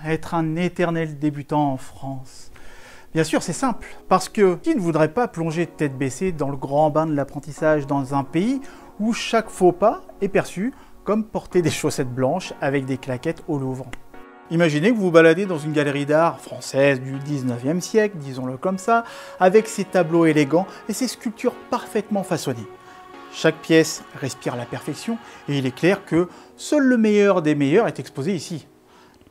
être un éternel débutant en France? Bien sûr, c'est simple, parce que qui ne voudrait pas plonger tête baissée dans le grand bain de l'apprentissage dans un pays où chaque faux pas est perçu comme porter des chaussettes blanches avec des claquettes au Louvre? Imaginez que vous vous baladez dans une galerie d'art française du 19e siècle, disons-le comme ça, avec ses tableaux élégants et ses sculptures parfaitement façonnées. Chaque pièce respire la perfection et il est clair que seul le meilleur des meilleurs est exposé ici.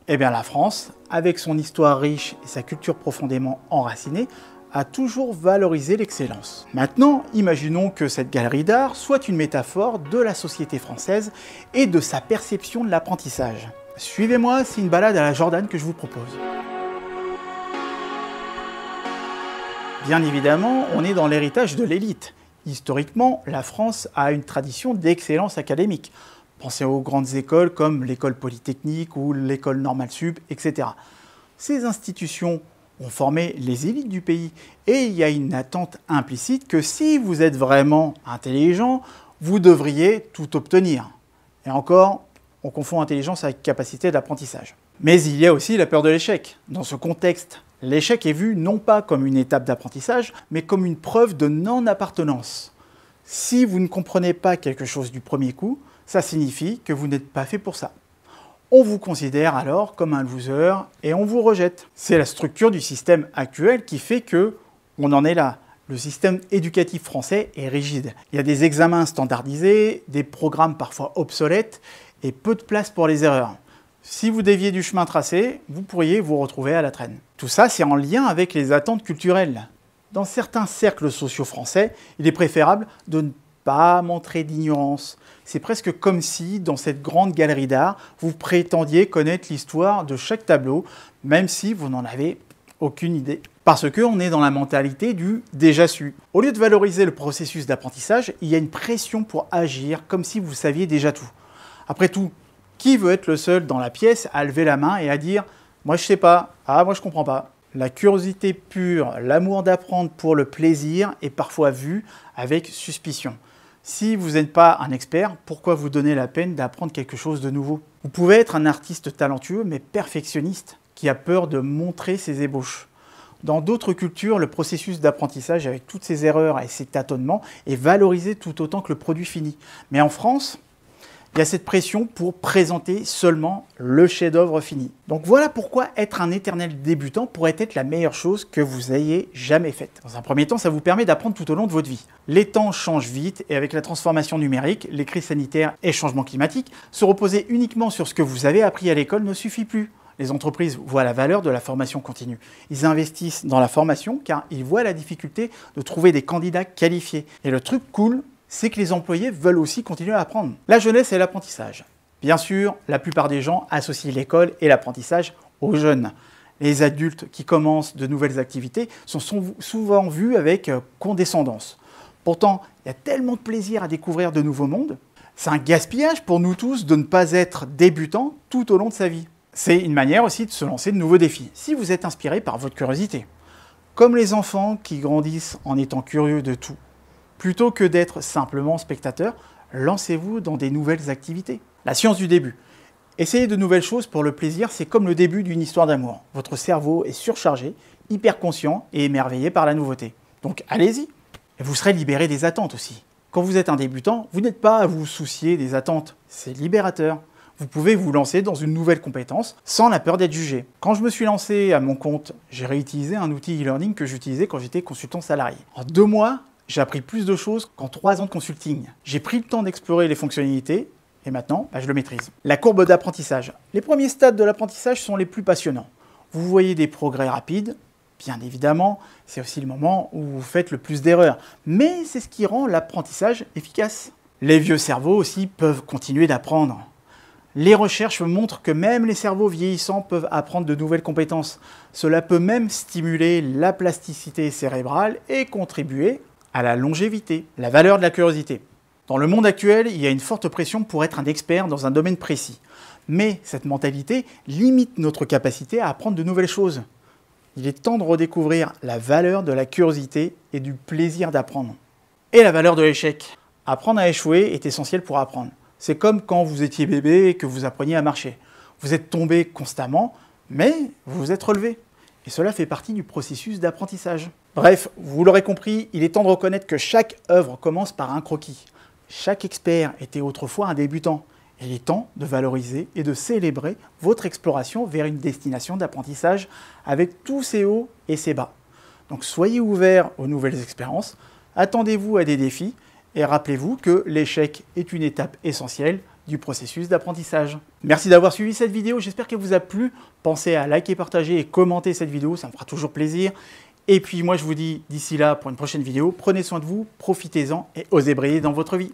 Eh bien la France, avec son histoire riche et sa culture profondément enracinée, a toujours valorisé l'excellence. Maintenant, imaginons que cette galerie d'art soit une métaphore de la société française et de sa perception de l'apprentissage. Suivez-moi, c'est une balade à la Jordan que je vous propose. Bien évidemment, on est dans l'héritage de l'élite. Historiquement, la France a une tradition d'excellence académique. Pensez aux grandes écoles comme l'école polytechnique ou l'école normale sup, etc. Ces institutions ont formé les élites du pays et il y a une attente implicite que si vous êtes vraiment intelligent, vous devriez tout obtenir. Et encore, on confond intelligence avec capacité d'apprentissage. Mais il y a aussi la peur de l'échec. Dans ce contexte, l'échec est vu non pas comme une étape d'apprentissage, mais comme une preuve de non-appartenance. Si vous ne comprenez pas quelque chose du premier coup, ça signifie que vous n'êtes pas fait pour ça. On vous considère alors comme un loser et on vous rejette. C'est la structure du système actuel qui fait que on en est là. Le système éducatif français est rigide. Il y a des examens standardisés, des programmes parfois obsolètes et peu de place pour les erreurs. Si vous déviez du chemin tracé, vous pourriez vous retrouver à la traîne. Tout ça, c'est en lien avec les attentes culturelles. Dans certains cercles sociaux français, il est préférable de ne pas montrer d'ignorance. C'est presque comme si, dans cette grande galerie d'art, vous prétendiez connaître l'histoire de chaque tableau, même si vous n'en avez aucune idée. Parce qu'on est dans la mentalité du déjà su. Au lieu de valoriser le processus d'apprentissage, il y a une pression pour agir comme si vous saviez déjà tout. Après tout, qui veut être le seul dans la pièce à lever la main et à dire « moi je sais pas, ah moi je comprends pas ». La curiosité pure, l'amour d'apprendre pour le plaisir est parfois vu avec suspicion. Si vous n'êtes pas un expert, pourquoi vous donner la peine d'apprendre quelque chose de nouveau? Vous pouvez être un artiste talentueux mais perfectionniste qui a peur de montrer ses ébauches. Dans d'autres cultures, le processus d'apprentissage avec toutes ses erreurs et ses tâtonnements est valorisé tout autant que le produit fini. Mais en France, il y a cette pression pour présenter seulement le chef-d'œuvre fini. Donc voilà pourquoi être un éternel débutant pourrait être la meilleure chose que vous ayez jamais faite. Dans un premier temps, ça vous permet d'apprendre tout au long de votre vie. Les temps changent vite et avec la transformation numérique, les crises sanitaires et changements climatiques, se reposer uniquement sur ce que vous avez appris à l'école ne suffit plus. Les entreprises voient la valeur de la formation continue. Ils investissent dans la formation car ils voient la difficulté de trouver des candidats qualifiés. Et le truc cool, c'est que les employés veulent aussi continuer à apprendre. La jeunesse et l'apprentissage. Bien sûr, la plupart des gens associent l'école et l'apprentissage aux jeunes. Les adultes qui commencent de nouvelles activités sont souvent vus avec condescendance. Pourtant, il y a tellement de plaisir à découvrir de nouveaux mondes. C'est un gaspillage pour nous tous de ne pas être débutants tout au long de sa vie. C'est une manière aussi de se lancer de nouveaux défis, si vous êtes inspiré par votre curiosité. Comme les enfants qui grandissent en étant curieux de tout. Plutôt que d'être simplement spectateur, lancez-vous dans des nouvelles activités. La science du début. Essayer de nouvelles choses pour le plaisir, c'est comme le début d'une histoire d'amour. Votre cerveau est surchargé, hyper conscient et émerveillé par la nouveauté. Donc allez-y. Et vous serez libéré des attentes aussi. Quand vous êtes un débutant, vous n'êtes pas à vous soucier des attentes. C'est libérateur. Vous pouvez vous lancer dans une nouvelle compétence sans la peur d'être jugé. Quand je me suis lancé à mon compte, j'ai réutilisé un outil e-learning que j'utilisais quand j'étais consultant salarié. En 2 mois, j'ai appris plus de choses qu'en 3 ans de consulting. J'ai pris le temps d'explorer les fonctionnalités et maintenant, je le maîtrise. La courbe d'apprentissage. Les premiers stades de l'apprentissage sont les plus passionnants. Vous voyez des progrès rapides, bien évidemment, c'est aussi le moment où vous faites le plus d'erreurs. Mais c'est ce qui rend l'apprentissage efficace. Les vieux cerveaux aussi peuvent continuer d'apprendre. Les recherches montrent que même les cerveaux vieillissants peuvent apprendre de nouvelles compétences. Cela peut même stimuler la plasticité cérébrale et contribuer à la longévité, la valeur de la curiosité. Dans le monde actuel, il y a une forte pression pour être un expert dans un domaine précis. Mais cette mentalité limite notre capacité à apprendre de nouvelles choses. Il est temps de redécouvrir la valeur de la curiosité et du plaisir d'apprendre. Et la valeur de l'échec. Apprendre à échouer est essentiel pour apprendre. C'est comme quand vous étiez bébé et que vous appreniez à marcher. Vous êtes tombé constamment, Mais vous vous êtes relevé. Et cela fait partie du processus d'apprentissage. Bref, vous l'aurez compris, il est temps de reconnaître que chaque œuvre commence par un croquis. Chaque expert était autrefois un débutant. Et il est temps de valoriser et de célébrer votre exploration vers une destination d'apprentissage avec tous ses hauts et ses bas. Donc soyez ouverts aux nouvelles expériences, attendez-vous à des défis et rappelez-vous que l'échec est une étape essentielle du processus d'apprentissage. Merci d'avoir suivi cette vidéo, j'espère qu'elle vous a plu. Pensez à liker, partager et commenter cette vidéo, ça me fera toujours plaisir. Et puis moi je vous dis d'ici là pour une prochaine vidéo, prenez soin de vous, profitez-en et osez briller dans votre vie.